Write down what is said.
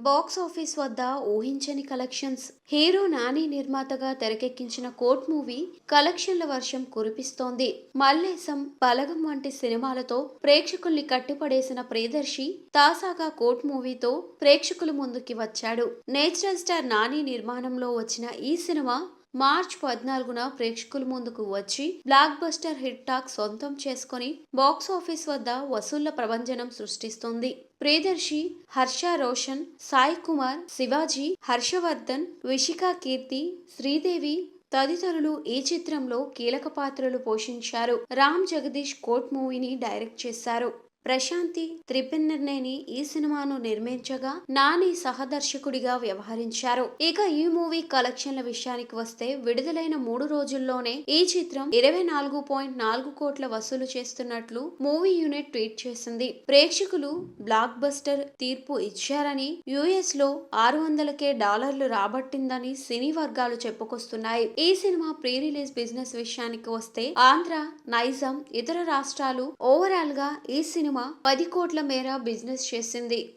Box office వద్ద ఊహించని collections. Hero Nani నిర్మాతగా తెరకెక్కించిన కోర్ట్ మూవీ కలెక్షన్ల వర్షం కురిపిస్తోంది. మల్లేశం, బలగం వంటి సినిమాలతో ప్రేక్షకుల్ని కట్టిపడేసిన ప్రియదర్శి తాజాగా కోర్ట్ మూవీతో ప్రేక్షకుల ముందుకి వచ్చాడు. నేచురల్ స్టార్ నాని నిర్మాణంలో వచ్చిన ఈ సినిమా మార్చ్ 14న ప్రేక్షకుల ముందుకు వచ్చి బ్లాక్ బస్టర్ హిట్ టాక్ సొంతం చేసుకుని బాక్స్ ఆఫీస్ వద్ద వసూళ్ల ప్రభంజనం సృష్టిస్తోంది. ప్రియదర్శి, హర్ష రోషన్, సాయి కుమార్, శివాజీ, హర్షవర్ధన్, విశిఖా కీర్తి, శ్రీదేవి తదితరులు ఈ చిత్రంలో కీలక పాత్రలు పోషించారు. రామ్ జగదీష్ కోర్ట్ మూవీని డైరెక్ట్ చేశారు. ప్రశాంతి త్రిపిన్నర్నేని ఈ సినిమాను నిర్మించగా నాని సహదర్శకుడిగా వ్యవహరించారు. ఇక ఈ మూవీ కలెక్షన్ల విషయానికి వస్తే విడుదలైన 3 రోజుల్లోనే ఈ చిత్రం 24.4 కోట్ల వసూలు చేస్తున్నట్లు మూవీ యూనిట్ ట్వీట్ చేసింది. ప్రేక్షకులు బ్లాక్ బస్టర్ తీర్పు ఇచ్చారని, యుఎస్ లో $600,000 రాబట్టిందని సినీ వర్గాలు చెప్పుకొస్తున్నాయి. ఈ సినిమా ప్రీ రిలీజ్ బిజినెస్ విషయానికి వస్తే ఆంధ్ర, నైజాం, ఇతర రాష్ట్రాలు ఓవరాల్ గా ఈ సినిమా 10 కోట్ల మేర బిజినెస్ చేసింది.